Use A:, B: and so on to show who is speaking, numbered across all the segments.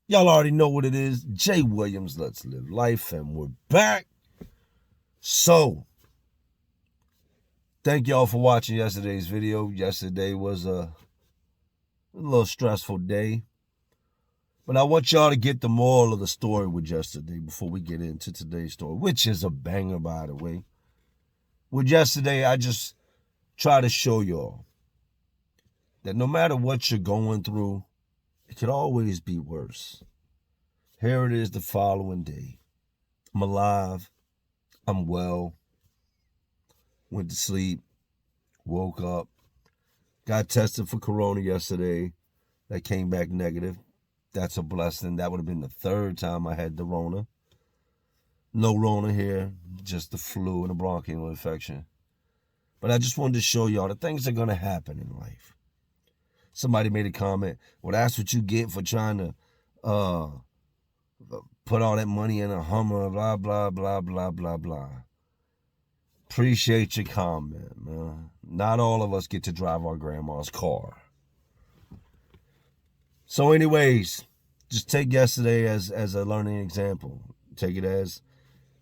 A: Y'all already know what it is. Jay Williams, Let's Live Life, and we're back. So, thank y'all for watching yesterday's video. Yesterday was a little stressful day. But I want y'all to get the moral of the story with yesterday before we get into today's story, which is a banger, by the way. With yesterday, I just try to show y'all that no matter what you're going through, it could always be worse. Here it is the following day. I'm alive. I'm well. Went to sleep. Woke up. Got tested for corona yesterday. That came back negative. That's a blessing. That would have been the third time I had the Rona. No Rona here. Just the flu and a bronchial infection. But I just wanted to show y'all that things are going to happen in life. Somebody made a comment, well, that's what you get for trying to put all that money in a Hummer, blah, blah, blah, blah, blah, blah. Appreciate your comment, man. Not all of us get to drive our grandma's car. So anyways, just take yesterday as a learning example. Take it as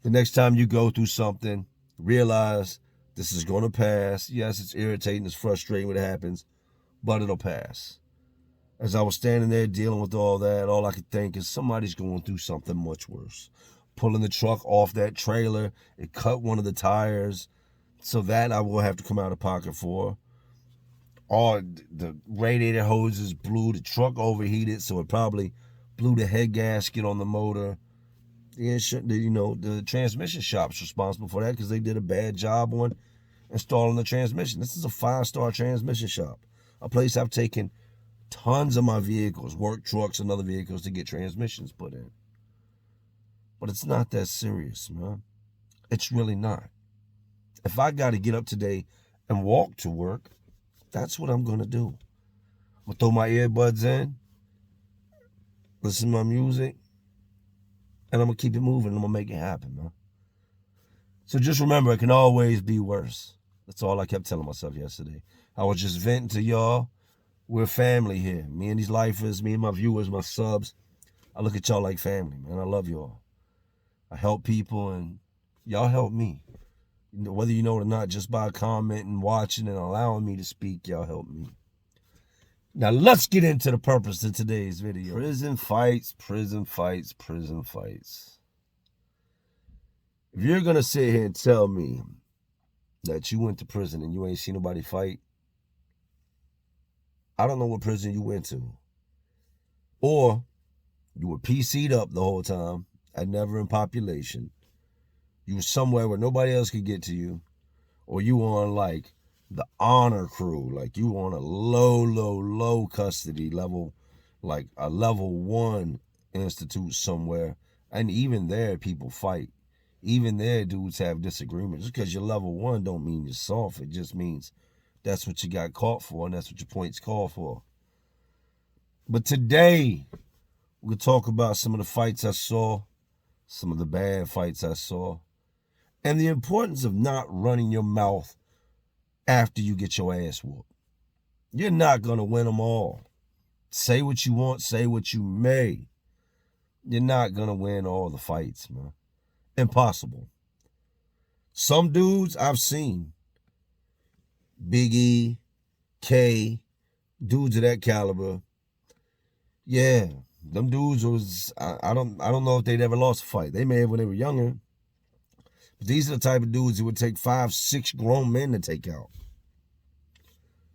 A: the next time you go through something, realize this is going to pass. Yes, it's irritating, it's frustrating when it happens, but it'll pass. As I was standing there dealing with all that, all I could think is somebody's going through something much worse. Pulling the truck off that trailer, it cut one of the tires, so that I will have to come out of pocket for. Or the radiator hoses blew, the truck overheated, so it probably blew the head gasket on the motor. The transmission shop's responsible for that because they did a bad job on installing the transmission. This is a 5-star transmission shop, a place I've taken tons of my vehicles, work trucks and other vehicles, to get transmissions put in. But it's not that serious, man. It's really not. If I got to get up today and walk to work, that's what I'm going to do. I'm going to throw my earbuds in, listen to my music, and I'm going to keep it moving. I'm going to make it happen, man. So just remember, it can always be worse. That's all I kept telling myself yesterday. I was just venting to y'all. We're family here. Me and these lifers, me and my viewers, my subs. I look at y'all like family, man. I love y'all. I help people, and y'all help me. Whether you know it or not, just by commenting, watching, and allowing me to speak, y'all help me. Now, let's get into the purpose of today's video. Prison fights, prison fights, prison fights. If you're going to sit here and tell me that you went to prison and you ain't seen nobody fight, I don't know what prison you went to. Or you were PC'd up the whole time and never in population. You were somewhere where nobody else could get to you. Or you were on like the honor crew, like you were on a low custody level, like a level 1 institute somewhere. And even there, people fight. Even there, dudes have disagreements. Just because you're level 1 don't mean you're soft. It just means that's what you got caught for, and that's what your points call for. But today, we'll talk about some of the fights I saw, some of the bad fights I saw, and the importance of not running your mouth after you get your ass whooped. You're not going to win them all. Say what you want, say what you may. You're not going to win all the fights, man. Impossible. Some dudes I've seen, Big E, K, dudes of that caliber, yeah, them dudes was, I don't know if they'd ever lost a fight. They may have when they were younger. But these are the type of dudes who would take 5, 6 grown men to take out.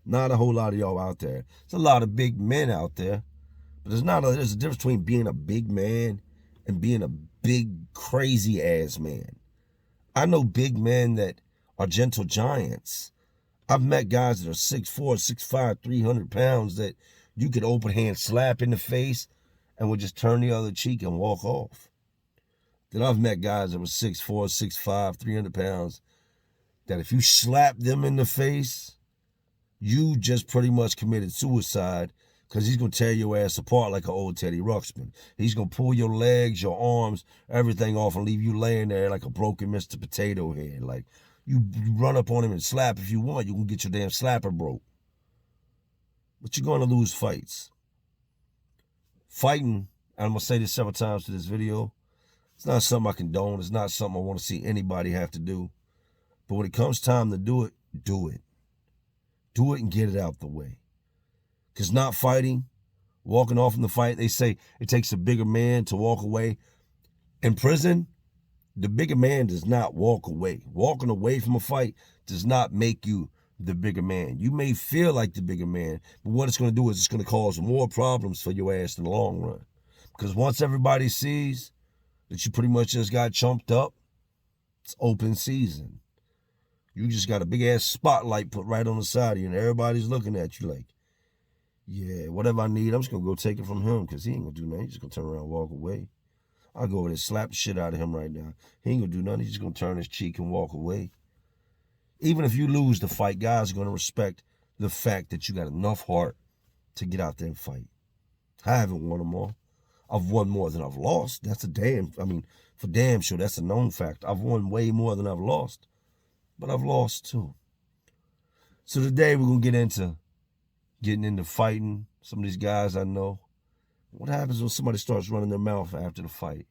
A: Not a whole lot of y'all out there. There's a lot of big men out there. But there's a difference between being a big man and being a big, crazy ass man. I know big men that are gentle giants. I've met guys that are 6'4", 6'5", 300 pounds that you could open hand slap in the face and would just turn the other cheek and walk off. Then I've met guys that were 6'4", 6'5", 300 pounds that if you slap them in the face, you just pretty much committed suicide, because he's going to tear your ass apart like an old Teddy Ruxpin. He's going to pull your legs, your arms, everything off and leave you laying there like a broken Mr. Potato Head. Like, you run up on him and slap if you want. You can get your damn slapper broke. But you're going to lose fights. Fighting and I'm going to say this several times to this video, it's not something I condone. It's not something I want to see anybody have to do. But when it comes time to do it, do it. Do it and get it out the way. Because not fighting, walking off in the fight, they say it takes a bigger man to walk away. In prison, the bigger man does not walk away. Walking away from a fight does not make you the bigger man. You may feel like the bigger man, but what it's going to do is it's going to cause more problems for your ass in the long run. Because once everybody sees that you pretty much just got chumped up, it's open season. You just got a big-ass spotlight put right on the side of you, and everybody's looking at you like, yeah, whatever I need, I'm just going to go take it from him because he ain't going to do nothing. He's just going to turn around and walk away. I'll go over there and slap the shit out of him right now. He ain't going to do nothing. He's just going to turn his cheek and walk away. Even if you lose the fight, guys are going to respect the fact that you got enough heart to get out there and fight. I haven't won them all. I've won more than I've lost. That's for damn sure, that's a known fact. I've won way more than I've lost. But I've lost too. So today we're going to get into getting into fighting. Some of these guys I know. What happens when somebody starts running their mouth after the fight?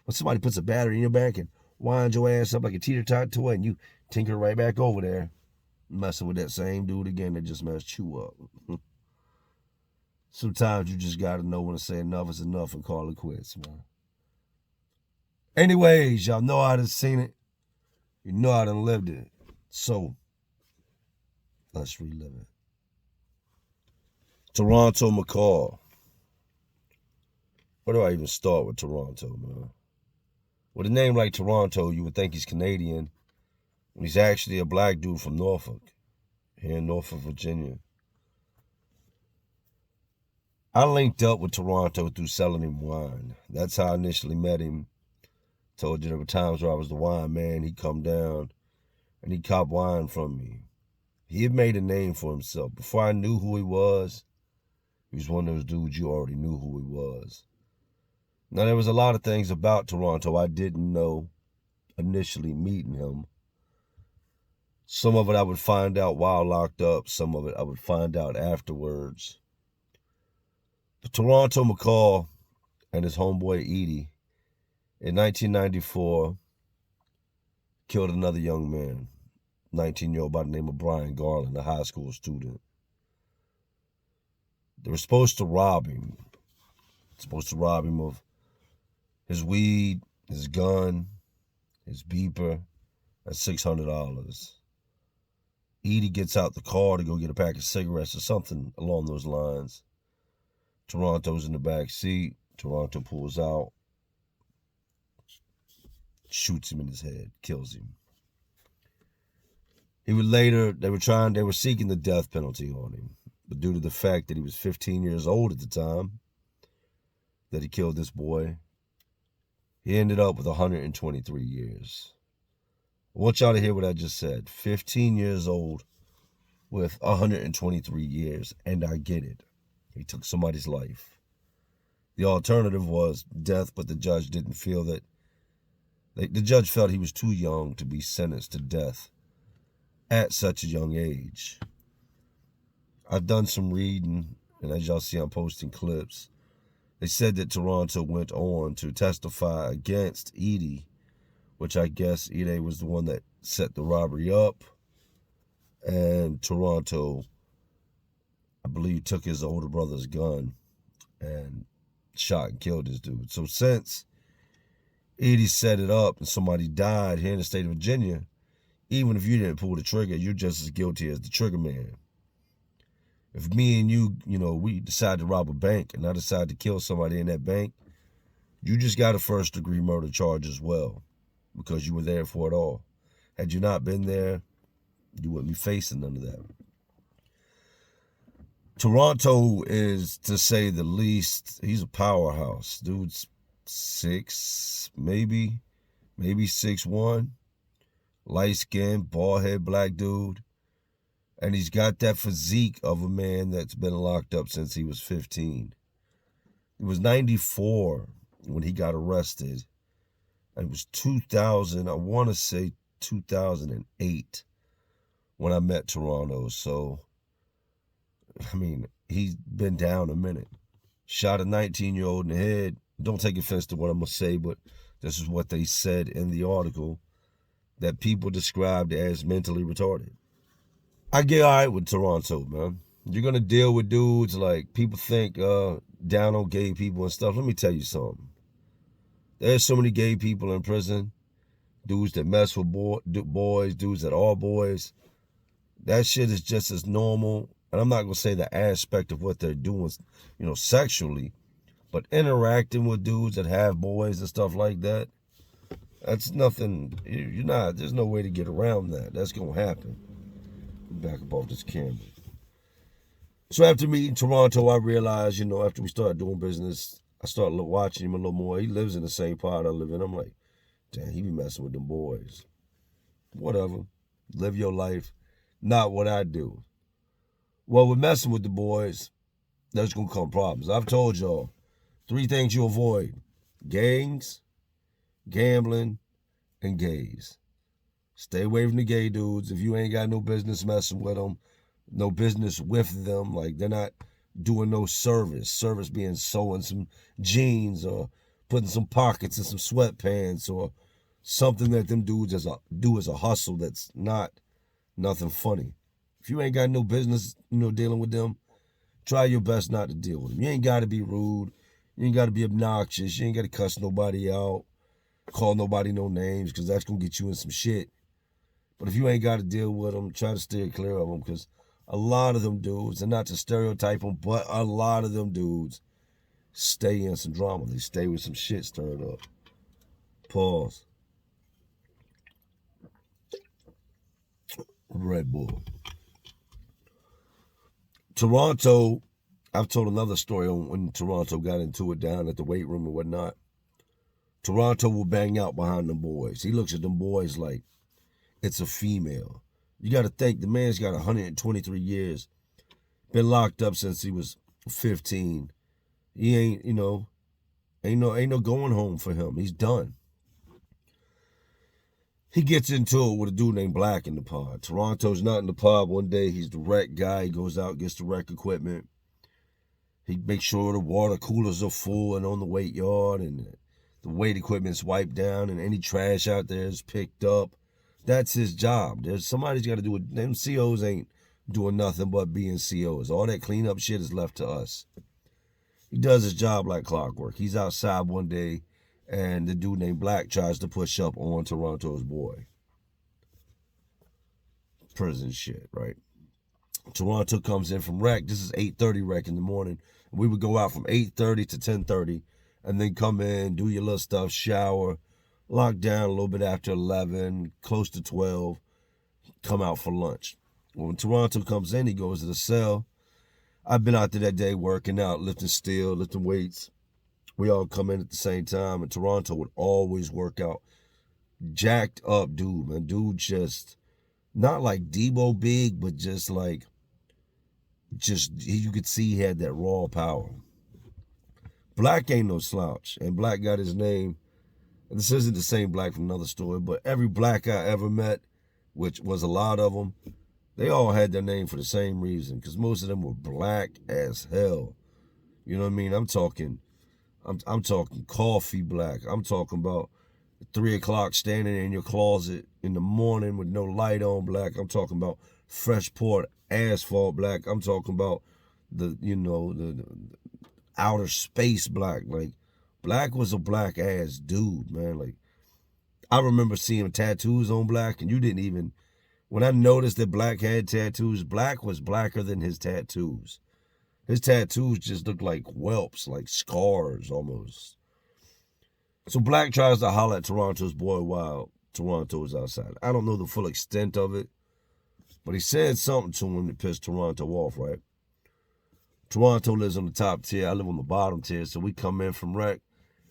A: When somebody puts a battery in your back and winds your ass up like a teeter-tot toy and you tinker right back over there, messing with that same dude again that just messed you up. Sometimes you just got to know when to say enough is enough and call it quits, man. Anyways, y'all know I done seen it. You know I done lived it. So, let's relive it. Toronto McCall. Where do I even start with Toronto, man? With a name like Toronto, you would think he's Canadian. When he's actually a black dude from Norfolk, here in Norfolk, Virginia. I linked up with Toronto through selling him wine. That's how I initially met him. Told you there were times where I was the wine man. He'd come down and he'd cop wine from me. He had made a name for himself. Before I knew who he was one of those dudes you already knew who he was. Now, there was a lot of things about Toronto I didn't know initially meeting him. Some of it I would find out while locked up. Some of it I would find out afterwards. But Toronto McCall and his homeboy Edie, in 1994, killed another young man, 19-year-old by the name of Brian Garland, a high school student. They were supposed to rob him. Supposed to rob him of his weed, his gun, his beeper, at $600. Edie gets out the car to go get a pack of cigarettes or something along those lines. Toronto's in the back seat. Toronto pulls out, shoots him in his head, kills him. They were seeking the death penalty on him. But due to the fact that he was 15 years old at the time that he killed this boy, he ended up with 123 years. I want y'all to hear what I just said. 15 years old with 123 years, and I get it. He took somebody's life. The alternative was death, but the judge didn't feel that. The judge felt he was too young to be sentenced to death at such a young age. I've done some reading, and as y'all see, I'm posting clips. They said that Toronto went on to testify against Edie, which I guess Edie was the one that set the robbery up, and Toronto, I believe, took his older brother's gun and shot and killed this dude. So since Edie set it up and somebody died here in the state of Virginia, even if you didn't pull the trigger, you're just as guilty as the trigger man. If me and you, we decide to rob a bank and I decide to kill somebody in that bank, you just got a first-degree murder charge as well because you were there for it all. Had you not been there, you wouldn't be facing none of that. Toronto is, to say the least, he's a powerhouse. Dude's 6', maybe 6'1", light-skinned, bald-head black dude. And he's got that physique of a man that's been locked up since he was 15. He was 94 when he got arrested. And it was 2000, I want to say 2008, when I met Toronto. So, he's been down a minute. Shot a 19-year-old in the head, don't take offense to what I'm going to say, but this is what they said in the article that people described as mentally retarded. I get all right with Toronto, man. You're going to deal with dudes like people think down on gay people and stuff. Let me tell you something. There's so many gay people in prison, dudes that mess with boys, dudes that are boys. That shit is just as normal. And I'm not going to say the aspect of what they're doing, sexually, but interacting with dudes that have boys and stuff like that, that's nothing. There's no way to get around that. That's going to happen. Back up off this camera. So after meeting Toronto, I realized, after we started doing business, I started watching him a little more. He lives in the same part I live in. I'm like, damn, he be messing with them boys. Whatever. Live your life. Not what I do. Well, with messing with the boys, there's going to come problems. I've told y'all 3 things you avoid: gangs, gambling, and gays. Stay away from the gay dudes. If you ain't got no business messing with them, no business with them, like they're not doing no service. Service being sewing some jeans or putting some pockets in some sweatpants or something that them dudes do as a hustle that's nothing funny. If you ain't got no business, dealing with them, try your best not to deal with them. You ain't got to be rude. You ain't got to be obnoxious. You ain't got to cuss nobody out, call nobody no names, because that's going to get you in some shit. But if you ain't got to deal with them, try to steer clear of them, because a lot of them dudes, and not to stereotype them, but a lot of them dudes stay in some drama. They stay with some shit stirred up. Pause. Red Bull. Toronto, I've told another story on when Toronto got into it down at the weight room and whatnot. Toronto will bang out behind them boys. He looks at them boys like it's a female. You got to think the man's got 123 years, been locked up since he was 15. He ain't, ain't no going home for him. He's done. He gets into it with a dude named Black in the pod. Toronto's not in the pod one day. He's the rec guy. He goes out, gets the rec equipment. He makes sure the water coolers are full and on the weight yard, and the weight equipment's wiped down, and any trash out there is picked up. That's his job. Somebody's got to do it. Them COs ain't doing nothing but being COs. All that cleanup shit is left to us. He does his job like clockwork. He's outside one day, and the dude named Black tries to push up on Toronto's boy. Prison shit, right? Toronto comes in from rec. This is 8:30 rec in the morning. We would go out from 8:30 to 10:30, and then come in, do your little stuff, shower, lock down a little bit after 11, close to 12, come out for lunch. When Toronto comes in, he goes to the cell. I've been out there that day working out, lifting steel, lifting weights. We all come in at the same time, and Toronto would always work out. Jacked up dude, man. Dude just, not like Debo big, but just you could see he had that raw power. Black ain't no slouch, and Black got his name. This isn't the same Black from another story, but every Black I ever met, which was a lot of them, they all had their name for the same reason, because most of them were black as hell. You know what I mean? I'm talking coffee black. I'm talking about 3 o'clock standing in your closet in the morning with no light on black. I'm talking about fresh poured asphalt black. I'm talking about the outer space black. Like, Black was a black ass dude, man. Like, I remember seeing tattoos on Black, and you didn't even, when I noticed that Black had tattoos, Black was blacker than his tattoos. His tattoos just looked like whelps, like scars almost. So Black tries to holler at Toronto's boy while Toronto is outside. I don't know the full extent of it, but he said something to him that pissed Toronto off, right? Toronto lives on the top tier. I live on the bottom tier, so we come in from rec,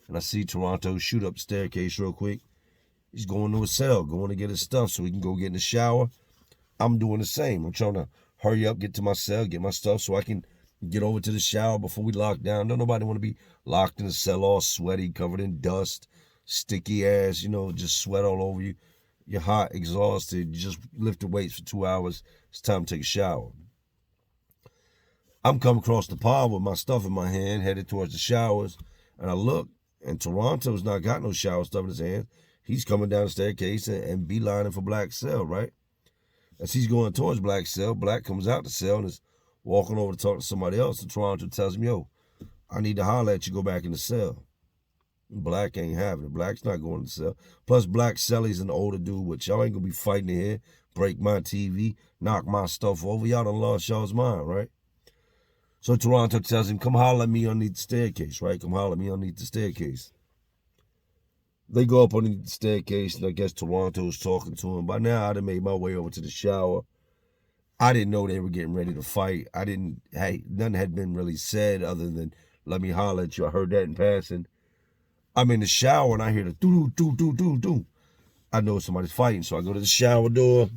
A: and I see Toronto shoot up the staircase real quick. He's going to his cell, going to get his stuff so he can go get in the shower. I'm doing the same. I'm trying to hurry up, get to my cell, get my stuff so I can get over to the shower before we lock down. Don't nobody want to be locked in the cell all sweaty, covered in dust, sticky ass, just sweat all over you. You're hot, exhausted. You just lifted weights for 2 hours. It's time to take a shower. I'm coming across the pod with my stuff in my hand, headed towards the showers. And I look, and Toronto's not got no shower stuff in his hand. He's coming down the staircase and beelining for Black's cell, right? As he's going towards Black's cell, Black comes out the cell and is walking over to talk to somebody else. And Toronto tells him, yo, I need to holler at you, go back in the cell. Black ain't having it. Black's not going to the cell. Plus, Black's celly's an older dude, which y'all ain't going to be fighting in here, break my TV, knock my stuff over. Y'all done lost y'all's mind, right? So Toronto tells him, come holler at me underneath the staircase, right? Come holler at me underneath the staircase. They go up underneath the staircase, and I guess Toronto's talking to him. By now, I'd have made my way over to the shower. I didn't know they were getting ready to fight. Nothing had been really said other than, let me holler at you. I heard that in passing. I'm in the shower, and I hear the doo-doo-doo-doo-doo-doo. I know somebody's fighting, so I go to the shower door,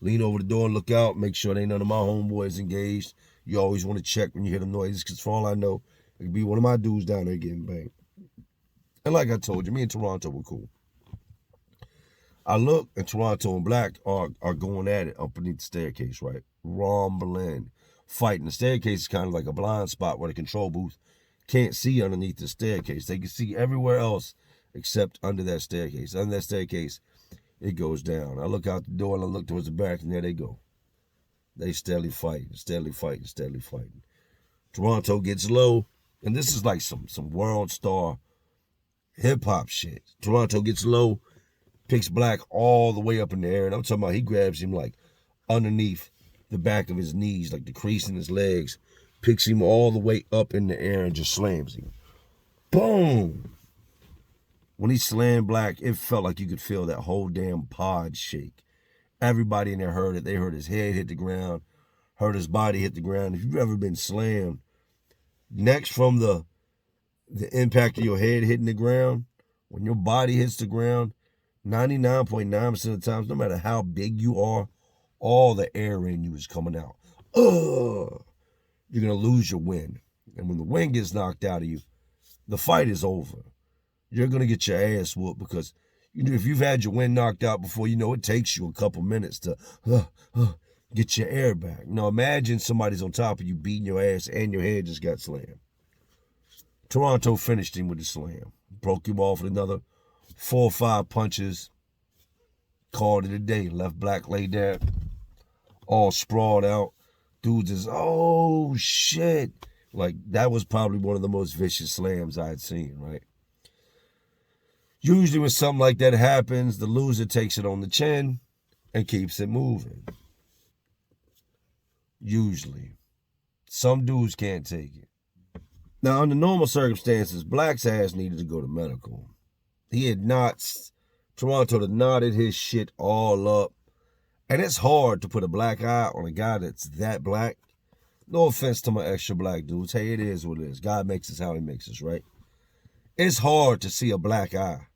A: lean over the door and look out, make sure there ain't none of my homeboys engaged. You always want to check when you hear them noises, because for all I know, it could be one of my dudes down there getting banged. And like I told you, me and Toronto were cool. I look, and Toronto and Black are going at it up beneath the staircase, right? Rumbling, fighting. The staircase is kind of like a blind spot where the control booth can't see underneath the staircase. They can see everywhere else except under that staircase. Under that staircase, it goes down. I look out the door and I look towards the back, and there they go. They steadily fighting, steadily fighting, steadily fighting. Toronto gets low, and this is like some world star hip-hop shit. Toronto gets low, picks Black all the way up in the air, and I'm talking about he grabs him like underneath the back of his knees, like the crease in his legs, picks him all the way up in the air and just slams him. Boom! When he slammed Black, it felt like you could feel that whole damn pod shake. Everybody in there heard it. They heard his head hit the ground, heard his body hit the ground. If you've ever been slammed, next from the impact of your head hitting the ground, when your body hits the ground, 99.9% of the times, no matter how big you are, all the air in you is coming out. You're going to lose your wind. And when the wind gets knocked out of you, the fight is over. You're going to get your ass whooped because if you've had your wind knocked out before, it takes you a couple minutes to get your air back. Now imagine somebody's on top of you beating your ass and your head just got slammed. Toronto finished him with a slam. Broke him off with another 4 or 5 punches. Called it a day. Left Black laid there, all sprawled out. Dudes is, oh shit. Like, that was probably one of the most vicious slams I had seen, right? Usually when something like that happens, the loser takes it on the chin and keeps it moving. Usually. Some dudes can't take it. Now, under normal circumstances, Black's ass needed to go to medical. He had knots. Toronto had knotted his shit all up. And it's hard to put a black eye on a guy that's that black. No offense to my extra black dudes. Hey, it is what it is. God makes us how he makes us, right? It's hard to see a black eye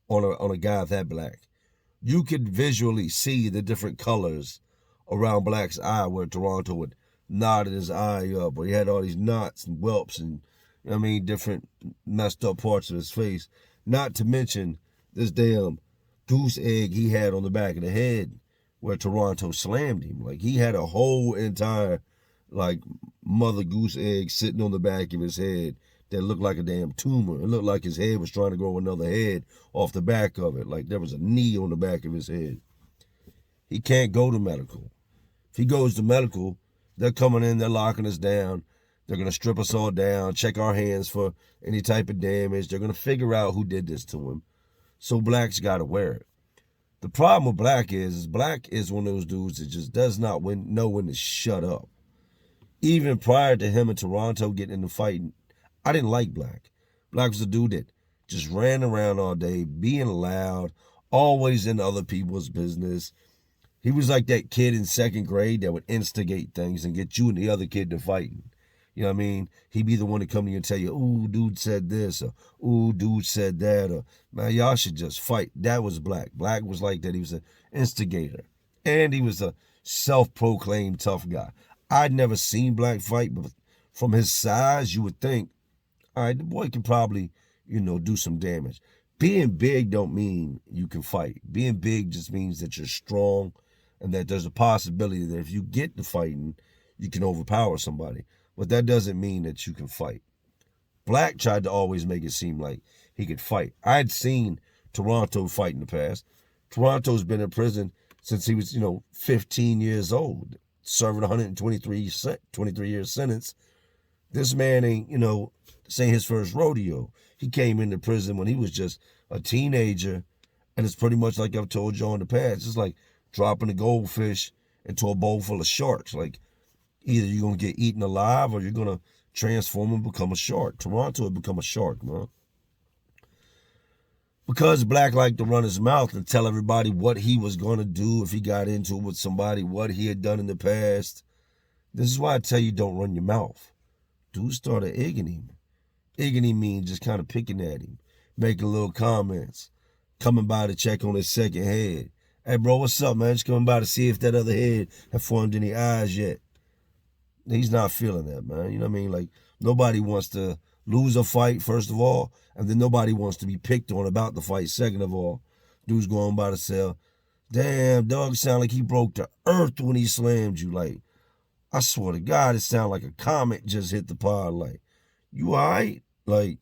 A: on a guy that black. You could visually see the different colors around Black's eye, where Toronto would knotted his eye up, where he had all these knots and whelps and, different messed up parts of his face. Not to mention this damn goose egg he had on the back of the head where Toronto slammed him. Like, he had a whole entire, mother goose egg sitting on the back of his head that looked like a damn tumor. It looked like his head was trying to grow another head off the back of it. Like there was a knee on the back of his head. He can't go to medical. If he goes to medical, they're coming in, they're locking us down. They're going to strip us all down, check our hands for any type of damage. They're going to figure out who did this to him. So Black's got to wear it. The problem with Black is Black is one of those dudes that just does not know when to shut up. Even prior to him and Toronto getting into fighting, I didn't like Black. Black was a dude that just ran around all day, being loud, always in other people's business. He was like that kid in 2nd grade that would instigate things and get you and the other kid to fighting. You know what I mean? He'd be the one to come to you and tell you, ooh, dude said this, or ooh, dude said that, or man, y'all should just fight. That was Black. Black was like that. He was an instigator. And he was a self-proclaimed tough guy. I'd never seen Black fight, but from his size, you would think, all right, the boy can probably, do some damage. Being big don't mean you can fight. Being big just means that you're strong and that there's a possibility that if you get to fighting, you can overpower somebody. But that doesn't mean that you can fight. Black tried to always make it seem like he could fight. I'd seen Toronto fight in the past. Toronto's been in prison since he was, 15 years old, serving 23 year sentence. This man ain't, this ain't his first rodeo. He came into prison when he was just a teenager, and it's pretty much like I've told you in the past. It's like dropping a goldfish into a bowl full of sharks. Like, either you're going to get eaten alive or you're going to transform and become a shark. Toronto had become a shark, man. Because Black liked to run his mouth and tell everybody what he was going to do if he got into it with somebody, what he had done in the past. This is why I tell you don't run your mouth. Dude started egging him. Egging him means just kind of picking at him, making little comments, coming by to check on his second head. Hey, bro, what's up, man? Just coming by to see if that other head have formed any eyes yet. He's not feeling that, man. You know what I mean? Like, nobody wants to lose a fight, first of all, and then nobody wants to be picked on about the fight, second of all. Dude's going by to say, damn, dog, sound like he broke the earth when he slammed you. Like, I swear to God, it sounded like a comet just hit the pod. Like, you all right? Like,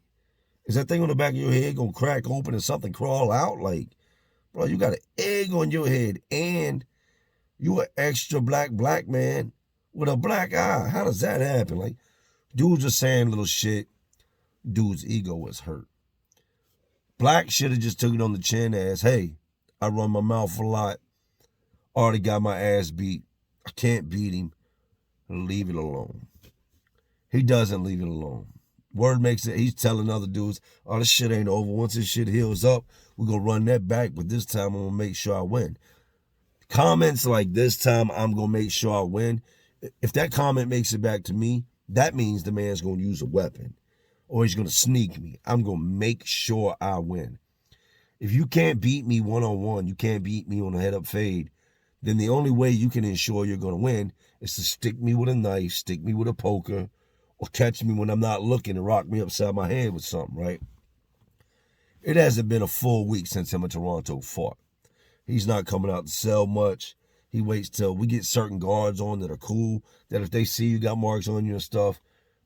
A: is that thing on the back of your head going to crack open and something crawl out? Like, bro, you got an egg on your head, and you an extra black man with a black eye. How does that happen? Like, dude's just saying little shit. Dude's ego was hurt. Black should have just took it on the chin as, hey, I run my mouth a lot. Already got my ass beat. I can't beat him. Leave it alone. He doesn't leave it alone. Word makes it, he's telling other dudes, oh, this shit ain't over. Once this shit heals up, we're going to run that back, but this time I'm going to make sure I win. Comments like, this time I'm going to make sure I win. If that comment makes it back to me, that means the man's going to use a weapon or he's going to sneak me. I'm going to make sure I win. If you can't beat me one-on-one, you can't beat me on a head-up fade, then the only way you can ensure you're going to win is to stick me with a knife, stick me with a poker, or catch me when I'm not looking and rock me upside my head with something, right? It hasn't been a full week since him and Toronto fought. He's not coming out to sell much. He waits till we get certain guards on that are cool, that if they see you got marks on you and stuff,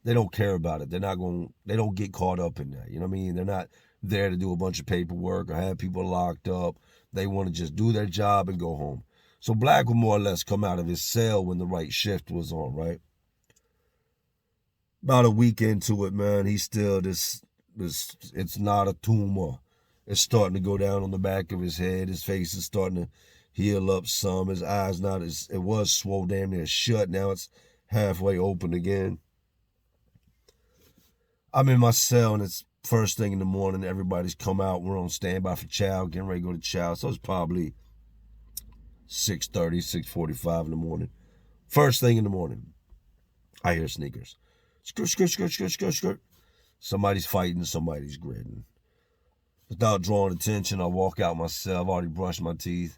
A: they don't care about it. They don't get caught up in that. You know what I mean? They're not there to do a bunch of paperwork or have people locked up. They want to just do their job and go home. So Black will more or less come out of his cell when the right shift was on, right? About a week into it, man, he's still it's not a tumor. It's starting to go down on the back of his head. His face is starting to heal up some. His eyes it was swollen damn near shut. Now it's halfway open again. I'm in my cell and it's first thing in the morning. Everybody's come out. We're on standby for chow, getting ready to go to chow. So it's probably 6:30, 6:45 in the morning. First thing in the morning, I hear sneakers. Skirt, skirt, skirt, skirt, skirt, skirt. Somebody's fighting, somebody's gritting. Without drawing attention, I walk out my cell. I've already brushed my teeth.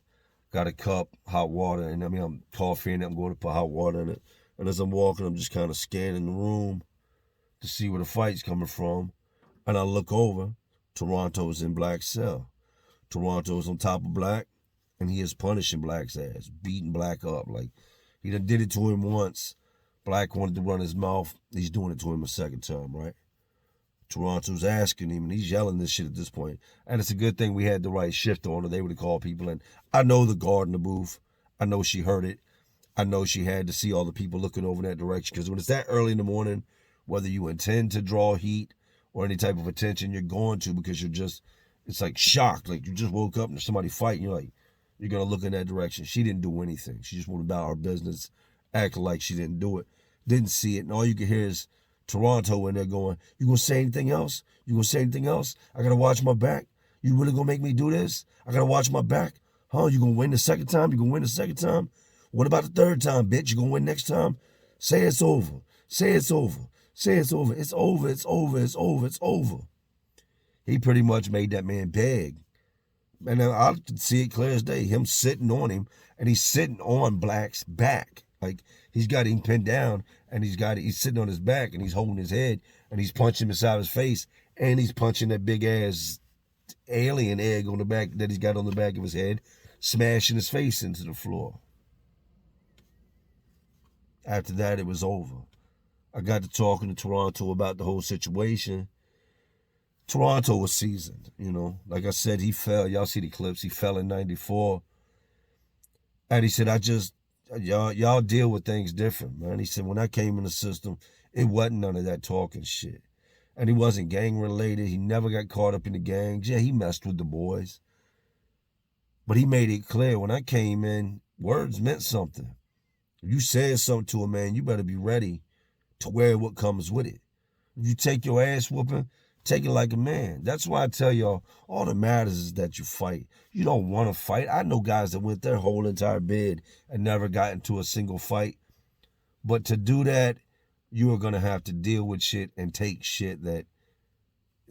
A: Got a cup, hot water, and I'm coffee in it. I'm going to put hot water in it. And as I'm walking, I'm just kind of scanning the room to see where the fight's coming from. And I look over. Toronto's in Black's cell. Toronto's on top of Black, and he is punishing Black's ass, beating Black up. Like, he done did it to him once. Black wanted to run his mouth. He's doing it to him a second time, right? Toronto's asking him, and he's yelling this shit at this point. And it's a good thing we had the right shift on, or they would have called people. And I know the guard in the booth. I know she heard it. I know she had to see all the people looking over in that direction. Because when it's that early in the morning, whether you intend to draw heat or any type of attention, you're going to, because it's like shocked. Like, you just woke up and there's somebody fighting. You're like, you're going to look in that direction. She didn't do anything. She just went about her business, acting like she didn't do it. Didn't see it. And all you can hear is Toronto in there going, you gonna say anything else? You gonna say anything else? I gotta watch my back. You really gonna make me do this? I gotta watch my back. Huh? You gonna win the second time? You gonna win the second time? What about the third time, bitch? You gonna win next time? Say it's over. Say it's over. Say it's over. It's over. It's over. It's over. It's over. He pretty much made that man beg. And I could see it clear as day. Him sitting on him, and he's sitting on Black's back. Like, he's got him pinned down, and he's sitting on his back, and he's holding his head, and he's punching him inside his face, and he's punching that big ass alien egg on the back that he's got on the back of his head, smashing his face into the floor. After that, it was over. I got to talking to Toronto about the whole situation. Toronto was seasoned, you know. Like I said, he fell. Y'all see the clips. He fell in 94. And he said, y'all deal with things different, man. He said, when I came in the system, it wasn't none of that talking shit. And he wasn't gang related. He never got caught up in the gangs. Yeah, he messed with the boys. But he made it clear, when I came in, words meant something. If you said something to a man, you better be ready to wear what comes with it. If you take your ass whooping, take it like a man. That's why I tell y'all, all that matters is that you fight. You don't want to fight. I know guys that went their whole entire bid and never got into a single fight. But to do that, you are going to have to deal with shit and take shit that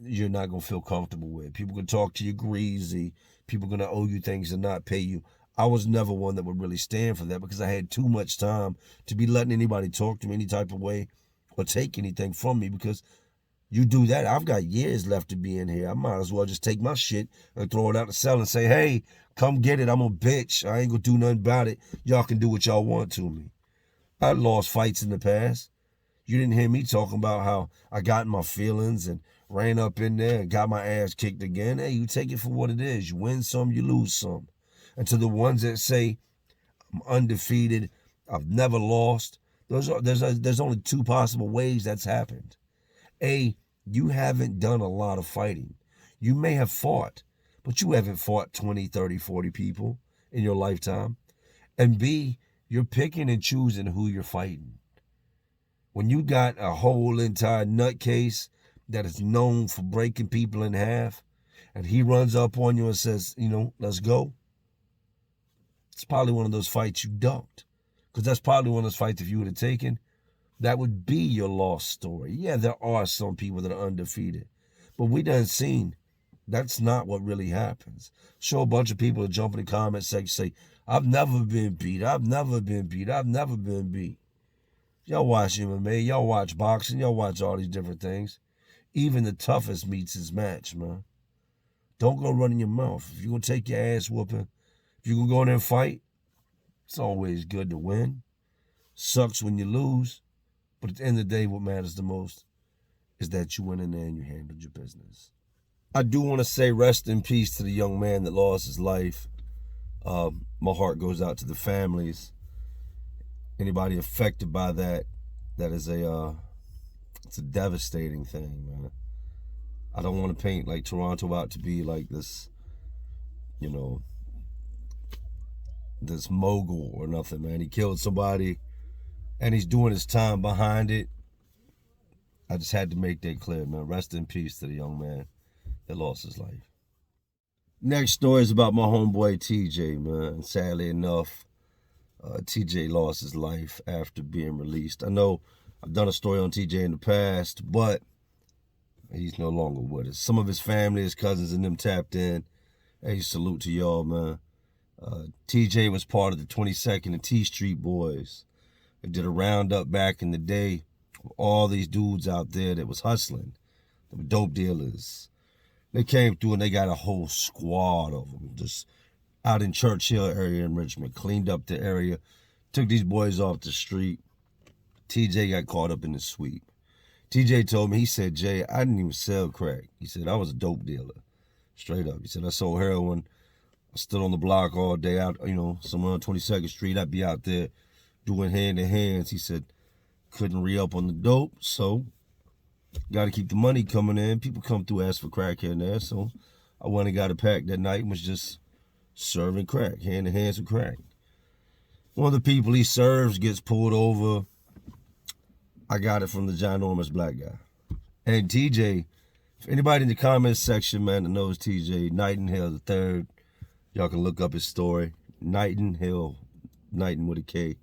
A: you're not going to feel comfortable with. People can talk to you greasy. People are going to owe you things and not pay you. I was never one that would really stand for that because I had too much time to be letting anybody talk to me any type of way or take anything from me, because you do that, I've got years left to be in here. I might as well just take my shit and throw it out the cell and say, hey, come get it. I'm a bitch. I ain't going to do nothing about it. Y'all can do what y'all want to me. I lost fights in the past. You didn't hear me talking about how I got in my feelings and ran up in there and got my ass kicked again. Hey, you take it for what it is. You win some, you lose some. And to the ones that say, I'm undefeated, I've never lost, there's only two possible ways that's happened. A, you haven't done a lot of fighting. You may have fought, but you haven't fought 20, 30, 40 people in your lifetime. And B, you're picking and choosing who you're fighting. When you got a whole entire nutcase that is known for breaking people in half, and he runs up on you and says, let's go, it's probably one of those fights you ducked. Because that's probably one of those fights, if you would have taken, that would be your lost story. Yeah, there are some people that are undefeated. But we done seen that's not what really happens. Sure, a bunch of people that jump in the comment section say, I've never been beat. I've never been beat. I've never been beat. Y'all watch MMA. Y'all watch boxing. Y'all watch all these different things. Even the toughest meets his match, man. Don't go running your mouth. If you're going to take your ass whooping, if you're going to go in there and fight, it's always good to win. Sucks when you lose. But at the end of the day, what matters the most is that you went in there and you handled your business. I do want to say rest in peace to the young man that lost his life. My heart goes out to the families. Anybody affected by that, it's a devastating thing, man. I don't want to paint like Toronto out to be like this, this mogul or nothing, man. He killed somebody and he's doing his time behind it. I just had to make that clear, man. Rest in peace to the young man that lost his life. Next story is about my homeboy TJ, man. Sadly enough, TJ lost his life after being released. I know I've done a story on TJ in the past, but he's no longer with us. Some of his family, his cousins and them tapped in. Hey, salute to y'all, man. TJ was part of the 22nd and T Street Boys. They did a roundup back in the day of all these dudes out there that was hustling. They were dope dealers. They came through and they got a whole squad of them just out in Churchill area in Richmond, cleaned up the area, took these boys off the street. TJ got caught up in the sweep. TJ told me, he said, Jay, I didn't even sell crack. He said, I was a dope dealer. Straight up. He said, I sold heroin. I stood on the block all day out, somewhere on 22nd Street. I'd be out there doing hand-to-hands. He said, couldn't re-up on the dope, so got to keep the money coming in. People come through, ask for crack here and there, so I went and got a pack that night and was just serving crack, hand-to-hands with crack. One of the people he serves gets pulled over. I got it from the ginormous black guy. And TJ, if anybody in the comments section, man, that knows TJ, Nightingale III, y'all can look up his story. Nightingale, Nighting with a K.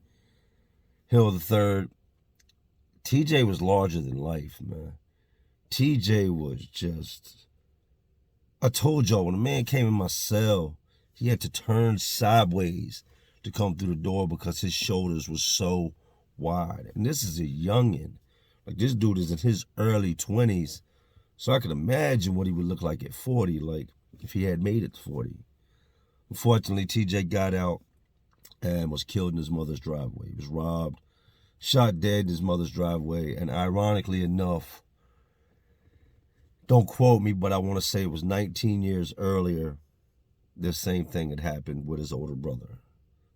A: Hill III. TJ was larger than life, man. TJ was just, I told y'all, when a man came in my cell, he had to turn sideways to come through the door because his shoulders were so wide. And this is a youngin'. Like, this dude is in his early 20s. So I could imagine what he would look like at 40, like if he had made it to 40. Unfortunately, TJ got out and was killed in his mother's driveway. He was robbed. shot dead in his mother's driveway. And ironically enough, don't quote me, but I want to say it was 19 years earlier, this same thing had happened with his older brother.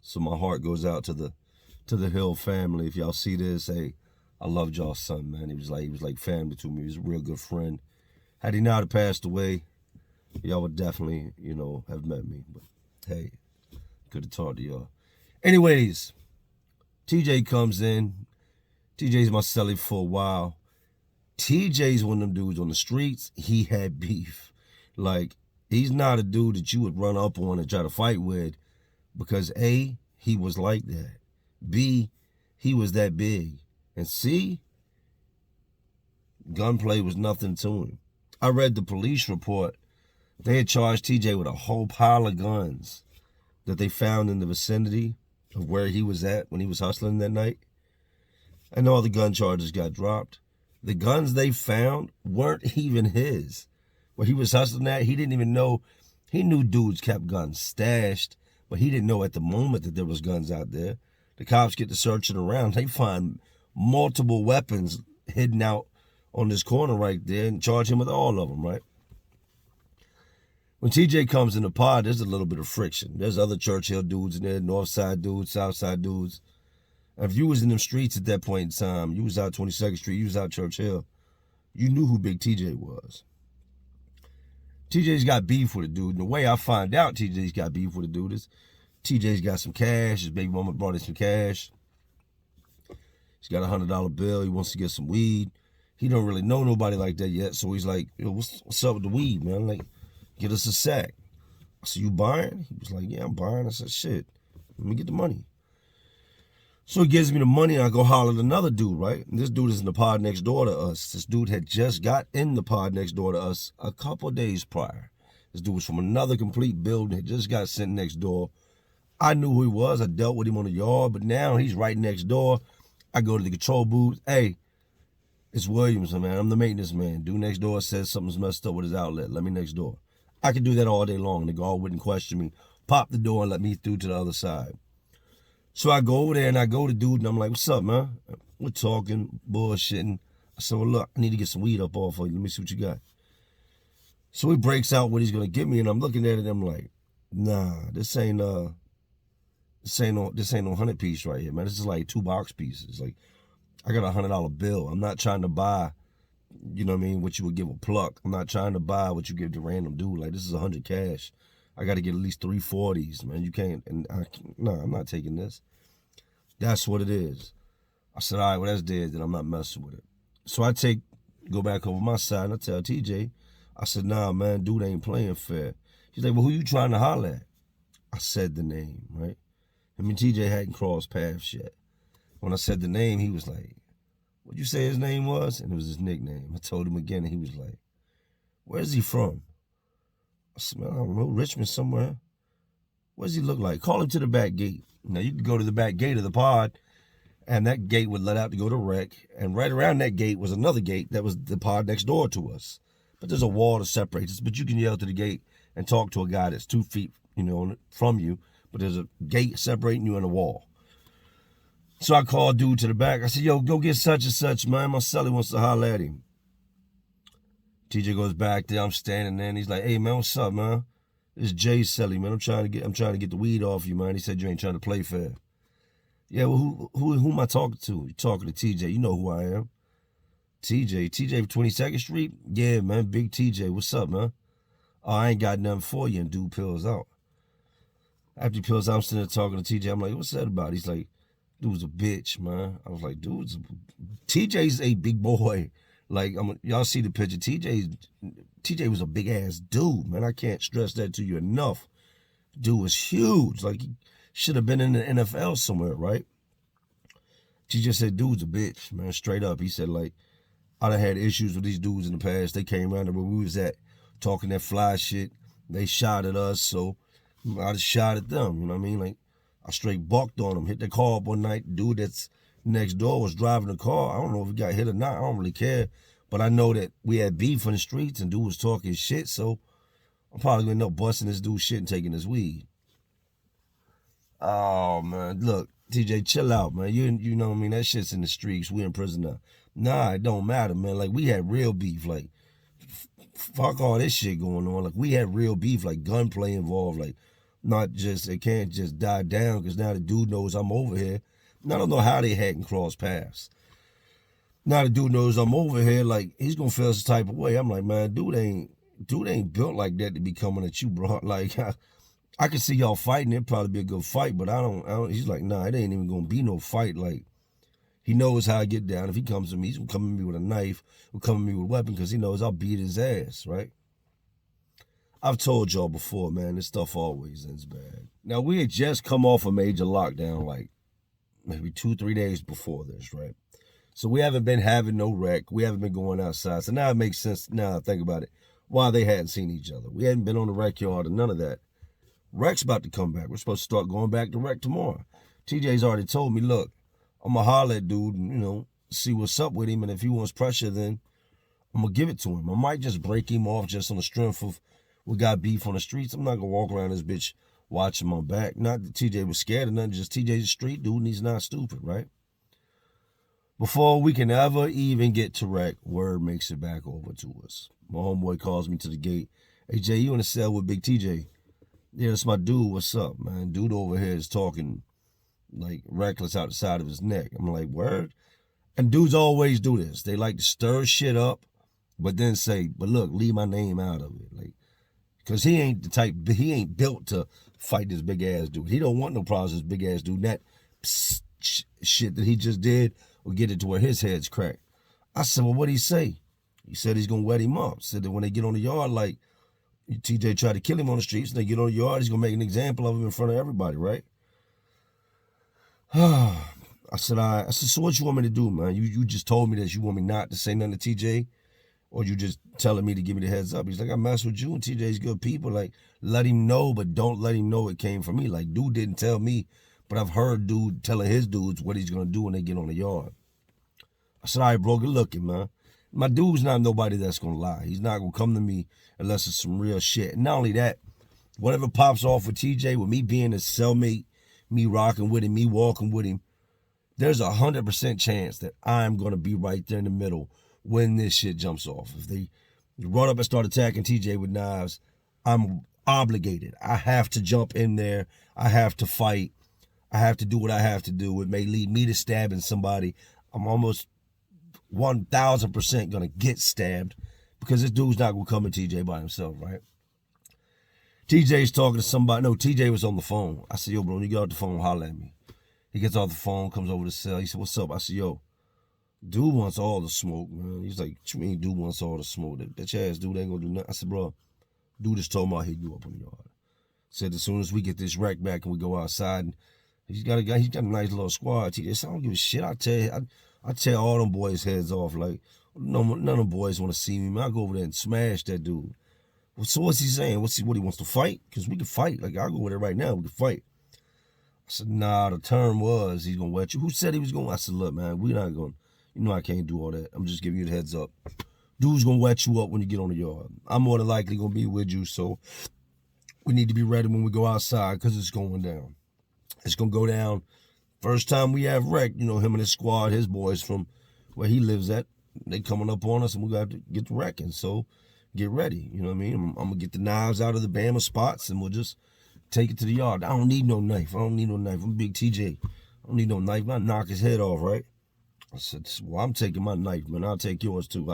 A: So my heart goes out to the Hill family. If y'all see this, hey, I loved y'all's son, man. He was like family to me. He was a real good friend. Had he not have passed away, y'all would definitely, have met me. But hey, good to talk to y'all. Anyways, TJ comes in. TJ's my celly for a while. TJ's one of them dudes on the streets. He had beef. Like, he's not a dude that you would run up on and try to fight with because A, he was like that. B, he was that big. And C, gunplay was nothing to him. I read the police report. They had charged TJ with a whole pile of guns that they found in the vicinity of where he was at when he was hustling that night. And all the gun charges got dropped. The guns they found weren't even his. Where he was hustling at, he didn't even know. He knew dudes kept guns stashed, but he didn't know at the moment that there was guns out there. The cops get to searching around. They find multiple weapons hidden out on this corner right there and charge him with all of them, right? When TJ comes in the pod, there's a little bit of friction. There's other Churchill dudes in there, North Side dudes, South Side dudes. And if you was in them streets at that point in time, you was out 22nd Street, you was out Churchill, you knew who Big TJ was. TJ's got beef with a dude. And the way I find out TJ's got beef with a dude is TJ's got some cash. His baby mama brought him some cash. He's got a $100 bill. He wants to get some weed. He don't really know nobody like that yet. So he's like, what's up with the weed, man? Like, get us a sack. I said, you buying? He was like, yeah, I'm buying. I said, shit, let me get the money. So he gives me the money, and I go holler at another dude, right? And this dude is in the pod next door to us. This dude had just got in the pod next door to us a couple days prior. This dude was from another complete building, had just got sent next door. I knew who he was. I dealt with him on the yard, but now he's right next door. I go to the control booth. Hey, it's Williams, man. I'm the maintenance man. Dude next door says something's messed up with his outlet. Let me next door. I could do that all day long. The guard wouldn't question me. Pop the door and let me through to the other side. So I go over there and I go to dude and I'm like, what's up, man? We're talking, bullshitting. I said, well, look, I need to get some weed up off of you. Let me see what you got. So he breaks out what he's going to give me, and I'm looking at it and I'm like, nah, this ain't no 100 piece right here, man. This is like 2 box pieces. Like, I got a $100 bill. I'm not trying to buy, you know what I mean, what you would give a pluck. I'm not trying to buy what you give to random dude. Like, this is 100 cash. I got to get at least 3 40s, man. You can't, no, I'm not taking this. That's what it is. I said, all right, well, that's dead, then I'm not messing with it. So I go back over my side, and I tell TJ, I said, nah, man, dude ain't playing fair. He's like, well, who you trying to holler at? I said the name, right? I mean, TJ hadn't crossed paths yet. When I said the name, he was like, what'd you say his name was? And it was his nickname. I told him again, and he was like, where's he from? I said, man, I don't know, Richmond somewhere. What does he look like? Call him to the back gate. Now, you could go to the back gate of the pod, and that gate would let out to go to rec. And right around that gate was another gate that was the pod next door to us. But there's a wall to separate us. But you can yell to the gate and talk to a guy that's 2 feet, from you. But there's a gate separating you and a wall. So I called dude to the back. I said, yo, go get such and such, man. My celly wants to holler at him. TJ goes back there. I'm standing there, and he's like, hey, man, what's up, man? It's Jay Selly, man. I'm trying to get the weed off you, man. He said you ain't trying to play fair. Yeah, well, who am I talking to? You talking to TJ. You know who I am. TJ from 22nd Street? Yeah, man, big TJ. What's up, man? Oh, I ain't got nothing for you, and dude peels out. After he peels out, I'm sitting there talking to TJ. I'm like, what's that about? He's like, dude's a bitch, man. I was like, TJ's a big boy. Like, y'all see the picture. TJ was a big ass dude, man. I can't stress that to you enough. Dude was huge. Like, he should have been in the NFL somewhere, right? TJ said, dude's a bitch, man, straight up. He said, like, I done had issues with these dudes in the past. They came around to where we was at talking that fly shit. They shot at us, so I just shot at them, you know what I mean? Like, I straight bucked on them, hit the car up one night. Dude that's next door was driving the car. I don't know if he got hit or not. I don't really care. But I know that we had beef in the streets and dude was talking shit, so I'm probably going to end up busting this dude's shit and taking his weed. Oh, man, look, TJ, chill out, man. You know what I mean? That shit's in the streets. We in prison now. Nah, it don't matter, man. Like, we had real beef. Like, fuck all this shit going on. Like, we had real beef, like gunplay involved. Like, not just, it can't just die down because now the dude knows I'm over here. And I don't know how they hadn't crossed paths. Now the dude knows I'm over here, like, he's gonna feel some type of way. I'm like, man, dude ain't built like that to be coming at you, bro. Like, I could see y'all fighting. It'd probably be a good fight, but I don't. He's like, nah, it ain't even gonna be no fight. Like, he knows how I get down. If he comes to me, he's gonna come at me with a knife or come at me with a weapon because he knows I'll beat his ass, right? I've told y'all before, man, this stuff always ends bad. Now, we had just come off a major lockdown, like maybe 2-3 days before this, right? So we haven't been having no wreck. We haven't been going outside. So now it makes sense, now I think about it, why they hadn't seen each other. We hadn't been on the rec yard or none of that. Rec's about to come back. We're supposed to start going back to rec tomorrow. TJ's already told me, look, I'm going to holler at dude and, you know, see what's up with him. And if he wants pressure, then I'm going to give it to him. I might just break him off just on the strength of we got beef on the streets. I'm not going to walk around this bitch watching my back. Not that TJ was scared or nothing, just TJ's a street dude and he's not stupid, right? Before we can ever even get to rec, word makes it back over to us. My homeboy calls me to the gate. Hey, Jay, you in the cell with Big TJ? Yeah, that's my dude. What's up, man? Dude over here is talking like reckless out the side of his neck. I'm like, word? And dudes always do this. They like to stir shit up, but then say, but look, leave my name out of it. Like, because he ain't the type, he ain't built to fight this big ass dude. He don't want no problems with this big ass dude. That shit that he just did will get it to where his head's cracked. I said, well, what'd he say? He said he's going to wet him up. Said that when they get on the yard, like, TJ tried to kill him on the streets, and they get on the yard, he's going to make an example of him in front of everybody, right? I said, so what you want me to do, man? You just told me that you want me not to say nothing to TJ, or you just telling me to give me the heads up? He's like, I mess with you, and TJ's good people. Like, let him know, but don't let him know it came from me. Like, dude didn't tell me, but I've heard dude telling his dudes what he's going to do when they get on the yard. I said, all right, bro, good looking, man. My dude's not nobody that's going to lie. He's not going to come to me unless it's some real shit. And not only that, whatever pops off with TJ, with me being his cellmate, me rocking with him, me walking with him, there's 100% chance that I'm going to be right there in the middle when this shit jumps off. If they run up and start attacking TJ with knives, I'm obligated. I have to jump in there. I have to fight. I have to do what I have to do. It may lead me to stabbing somebody. I'm almost 1,000% gonna get stabbed because this dude's not gonna come at TJ by himself, right? TJ's talking to somebody. No, TJ was on the phone. I said, yo, bro, when you get off the phone, holler at me. He gets off the phone, comes over to the cell. He said, what's up? I said, yo, dude wants all the smoke, man. He's like, what you mean dude wants all the smoke? That your ass dude ain't gonna do nothing. I said, bro, dude just told me I'll hit you up on the yard. Said as soon as we get this wreck back and we go outside, and he's got a nice little squad. TJ said, I don't give a shit. I tear all them boys' heads off. Like, none of them boys want to see me, man. I go over there and smash that dude. Well, so what's he saying? What he wants to fight? Because we can fight. Like, I'll go over there right now. We can fight. I said, nah, the term was he's going to wet you. Who said he was going to? I said, look, man, we're not going to. You know I can't do all that. I'm just giving you the heads up. Dude's going to wet you up when you get on the yard. I'm more than likely going to be with you, so we need to be ready when we go outside because it's going down. It's going to go down. First time we have wreck, you know, him and his squad, his boys from where he lives at, they coming up on us and we got to get to wrecking. So get ready, you know what I mean? I'm going to get the knives out of the Bama spots and we'll just take it to the yard. I don't need no knife. I'm Big TJ. I don't need no knife. I knock his head off, right? I said, well, I'm taking my knife, man. I'll take yours too.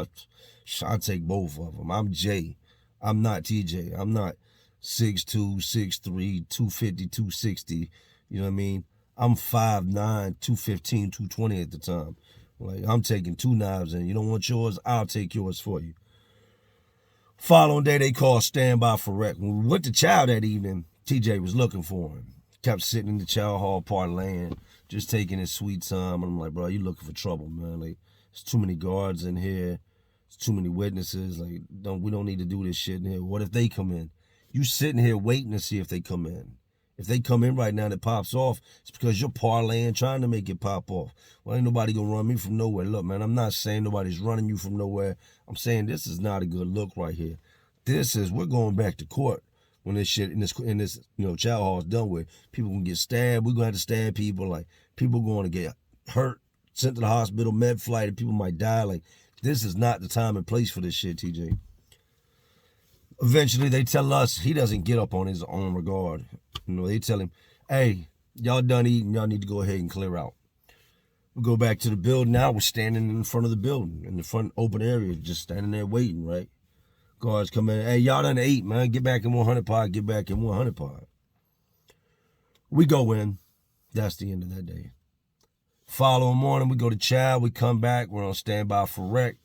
A: I'll take both of them. I'm Jay. I'm not TJ. I'm not 6'2", 6'3", 250, 260. You know what I mean? I'm 5'9", 215, 220 at the time. Like, I'm taking two knives and you don't want yours? I'll take yours for you. Following day, they called standby for wreck. When we went to chow that evening, TJ was looking for him. Kept sitting in the chow hall parlaying, just taking his sweet time. And I'm like, bro, you looking for trouble, man. Like, there's too many guards in here. There's too many witnesses. Like, we don't need to do this shit in here. What if they come in? You sitting here waiting to see if they come in. If they come in right now and it pops off, it's because you're parlaying, trying to make it pop off. Well, ain't nobody gonna run me from nowhere. Look, man, I'm not saying nobody's running you from nowhere. I'm saying this is not a good look right here. We're going back to court when this shit in this chow hall is done with. People gonna get stabbed. We're gonna have to stab people. Like, People going to get hurt, sent to the hospital, med flight, and people might die. Like, this is not the time and place for this shit, TJ. Eventually, they tell us he doesn't get up on his own regard. They tell him, hey, y'all done eating. Y'all need to go ahead and clear out. We go back to the building. Now we're standing in front of the building, in the front open area, just standing there waiting, right? Guards come in. Hey, y'all done ate, man. Get back in 100 pod. Get back in 100 pod. We go in. That's the end of that day. Following morning, we go to chow. We come back. We're on standby for rec.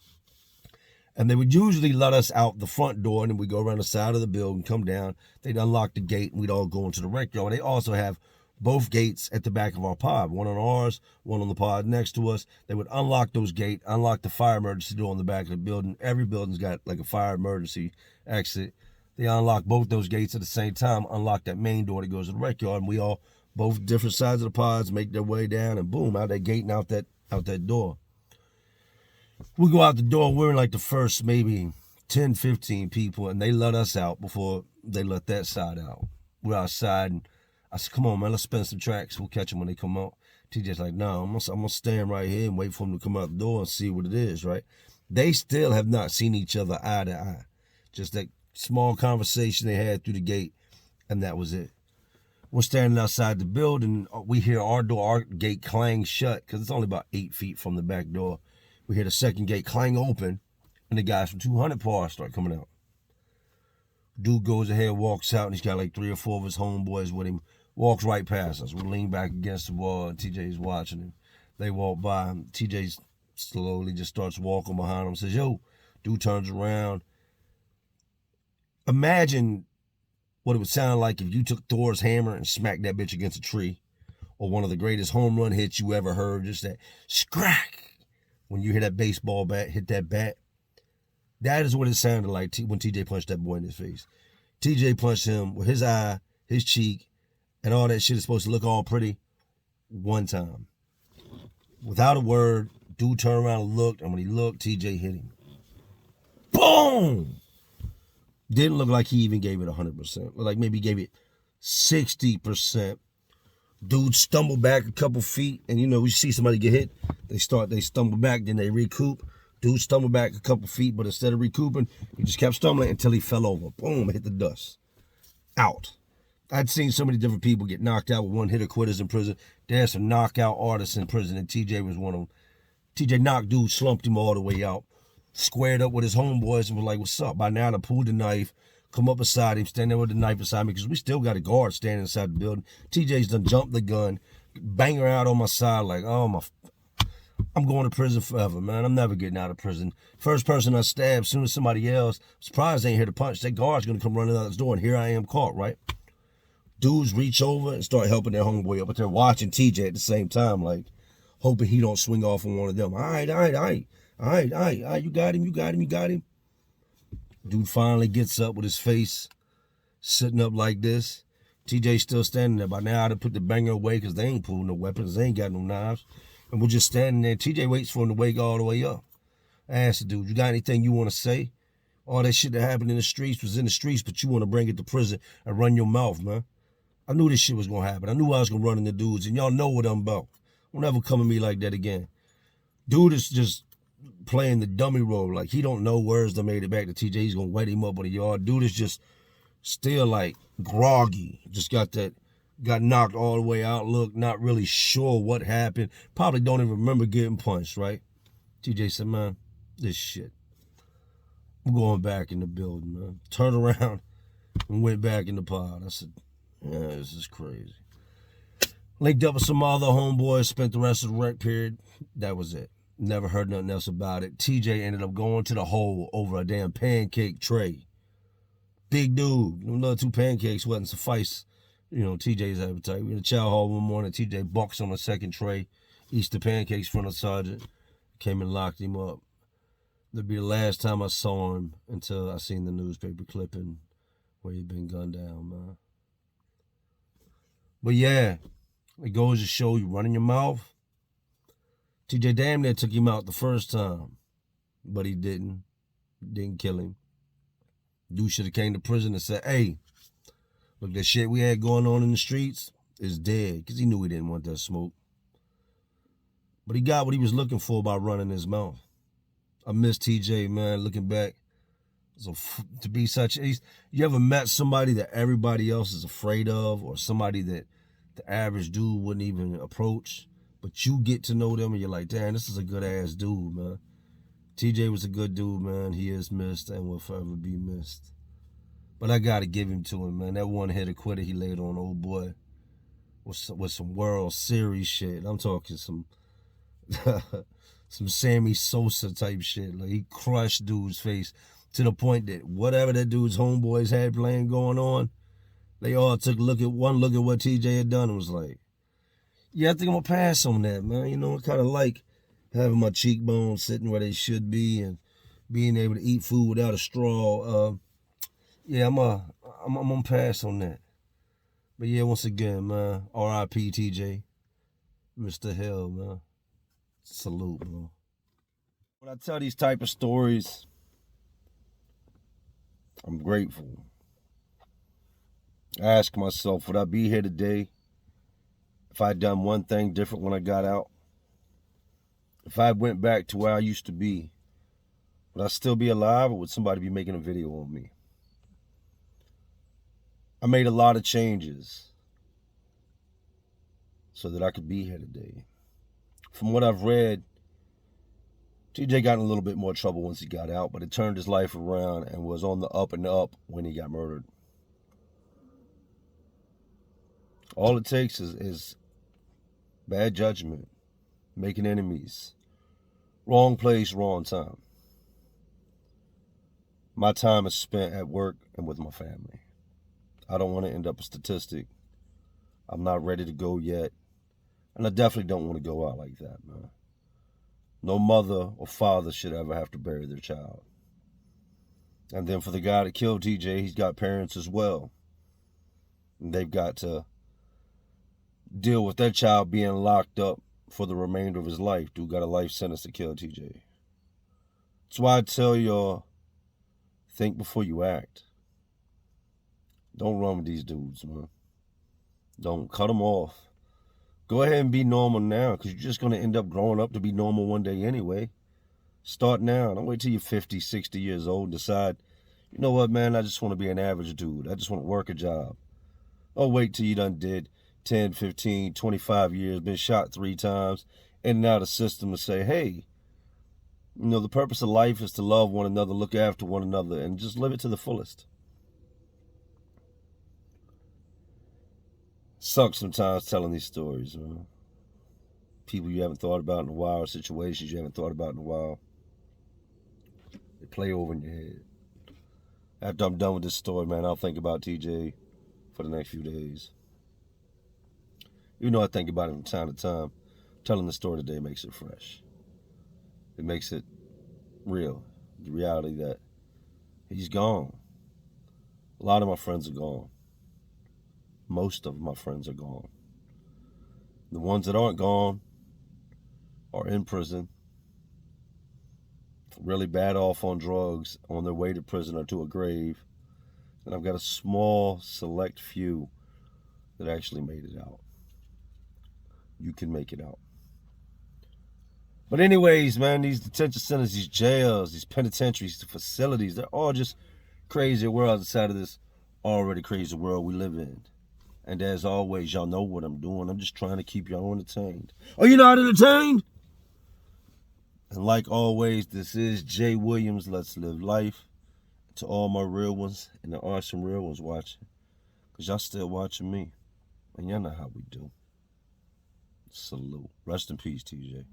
A: And they would usually let us out the front door, and then we go around the side of the building, come down. They'd unlock the gate, and we'd all go into the rec yard. They also have both gates at the back of our pod, one on ours, one on the pod next to us. They would unlock those gates, unlock the fire emergency door on the back of the building. Every building's got like a fire emergency exit. They unlock both those gates at the same time, unlock that main door that goes to the rec yard, and we all, both different sides of the pods, make their way down, and boom, out that gate and out that door. We go out the door, we're in like the first maybe 10, 15 people, and they let us out before they let that side out. We're outside, and I said, come on, man, let's spin some tracks. We'll catch them when they come out. TJ's like, no, I'm going to stand right here and wait for them to come out the door and see what it is, right? They still have not seen each other eye to eye. Just that small conversation they had through the gate, and that was it. We're standing outside the building. We hear our gate clang shut because it's only about 8 feet from the back door. We hear the second gate clang open, and the guys from 200 par start coming out. Dude goes ahead, walks out, and he's got like 3 or 4 of his homeboys with him. Walks right past us. We lean back against the wall, and TJ's watching him. They walk by. TJ slowly just starts walking behind him. Says, yo. Dude turns around. Imagine what it would sound like if you took Thor's hammer and smacked that bitch against a tree, or one of the greatest home run hits you ever heard, just that scrack. When you hear that baseball bat hit that bat, that is what it sounded like when TJ punched that boy in his face. TJ punched him with his eye, his cheek, and all that shit is supposed to look all pretty one time. Without a word, dude turned around and looked, and when he looked, TJ hit him. Boom! Didn't look like he even gave it 100%. Looked like maybe he gave it 60%. Dude stumbled back a couple feet, and we see somebody get hit. They stumble back, then they recoup. Dude stumbled back a couple feet, but instead of recouping, he just kept stumbling until he fell over. Boom, hit the dust. Out. I'd seen so many different people get knocked out with one-hitter quitters in prison. There's some knockout artists in prison, and TJ was one of them. TJ knocked dude, slumped him all the way out, squared up with his homeboys, and was like, what's up? By now, I pulled the knife, come up beside him, stand there with the knife beside me, because we still got a guard standing inside the building. TJ's done jumped the gun, bang her out on my side like, oh, I'm going to prison forever, man. I'm never getting out of prison. First person I stabbed, soon as somebody else, surprised they ain't here to punch. That guard's going to come running out this door, and here I am caught, right? Dudes reach over and start helping their homeboy up, but they're watching TJ at the same time, like, hoping he don't swing off on one of them. All right. You got him. Dude finally gets up with his face sitting up like this. TJ still standing there. By now, I'd have put the banger away because they ain't pulling no weapons. They ain't got no knives. And we're just standing there. TJ waits for him to wake all the way up. I asked the dude, you got anything you want to say? All that shit that happened in the streets was in the streets, but you want to bring it to prison and run your mouth, man. I knew this shit was going to happen. I knew I was going to run into dudes, and y'all know what I'm about. Don't ever come at me like that again. Dude is just playing the dummy role. Like, he don't know words that made it back to TJ. He's going to wet him up in the yard. Dude is just still, like, groggy. Just got knocked all the way out. Look, not really sure what happened. Probably don't even remember getting punched, right? TJ said, man, this shit. I'm going back in the building, man. Turned around and went back in the pod. I said, yeah, this is crazy. Linked up with some other homeboys, spent the rest of the rec period. That was it. Never heard nothing else about it. TJ ended up going to the hole over a damn pancake tray. Big dude. Another 2 pancakes wouldn't suffice, TJ's appetite. We in the chow hall one morning. TJ bucks on the second tray, eats the pancakes from the sergeant. Came and locked him up. That'd be the last time I saw him until I seen the newspaper clipping where he'd been gunned down, man. But yeah, it goes to show you running your mouth. TJ damn near took him out the first time, but he didn't. Didn't kill him. Dude should have came to prison and said, hey, look, that shit we had going on in the streets is dead, because he knew he didn't want that smoke. But he got what he was looking for by running his mouth. I miss TJ, man, looking back. So to be such, you ever met somebody that everybody else is afraid of, or somebody that the average dude wouldn't even approach, but you get to know them and you're like, damn, this is a good ass dude, man. TJ was a good dude, man. He is missed and will forever be missed. But I got to give him to him, man. That one-hitter quitter he laid on old boy with some World Series shit. I'm talking some some Sammy Sosa type shit. Like, he crushed dude's face to the point that whatever that dude's homeboys had playing going on, they all took one look at what TJ had done and was like, yeah, I think I'm going to pass on that, man. You know, I kind of like having my cheekbones sitting where they should be and being able to eat food without a straw. Yeah, I'm gonna pass on that. But yeah, once again, man, R.I.P. TJ, Mr. Hill, man. Salute, bro. When I tell these type of stories, I'm grateful. I ask myself, would I be here today if I'd done one thing different when I got out? If I went back to where I used to be, would I still be alive, or would somebody be making a video on me? I made a lot of changes so that I could be here today. From what I've read, TJ got in a little bit more trouble once he got out, but it turned his life around and was on the up and up when he got murdered. All it takes is bad judgment, making enemies, wrong place, wrong time. My time is spent at work and with my family. I don't want to end up a statistic. I'm not ready to go yet. And I definitely don't want to go out like that, man. No mother or father should ever have to bury their child. And then for the guy that killed TJ, he's got parents as well. And they've got to deal with their child being locked up for the remainder of his life. Dude got a life sentence to kill TJ. That's why I tell y'all, think before you act. Don't run with these dudes, man. Don't cut them off. Go ahead and be normal now, because you're just going to end up growing up to be normal one day anyway. Start now. Don't wait till you're 50, 60 years old and decide, you know what, man, I just want to be an average dude. I just want to work a job. Don't wait till you done did 10, 15, 25 years, been shot 3 times, in and out of the system and say, hey, you know, the purpose of life is to love one another, look after one another, and just live it to the fullest. Sucks sometimes telling these stories, man. People you haven't thought about in a while, situations you haven't thought about in a while. They play over in your head. After I'm done with this story, man, I'll think about TJ for the next few days. You know, I think about it from time to time. Telling the story today makes it fresh. It makes it real. The reality that he's gone. A lot of my friends are gone. Most of my friends are gone. The ones that aren't gone are in prison, really bad off on drugs, on their way to prison or to a grave. And I've got a small, select few that actually made it out. You can make it out. But anyways, man, these detention centers, these jails, these penitentiaries, the facilities, they're all just crazy worlds outside of this already crazy world we live in. And as always, y'all know what I'm doing. I'm just trying to keep y'all entertained. Are you not entertained? And like always, this is Jay Williams. Let's live life. To all my real ones, and there are some real ones watching, because y'all still watching me. And y'all know how we do. Salute. Rest in peace, TJ.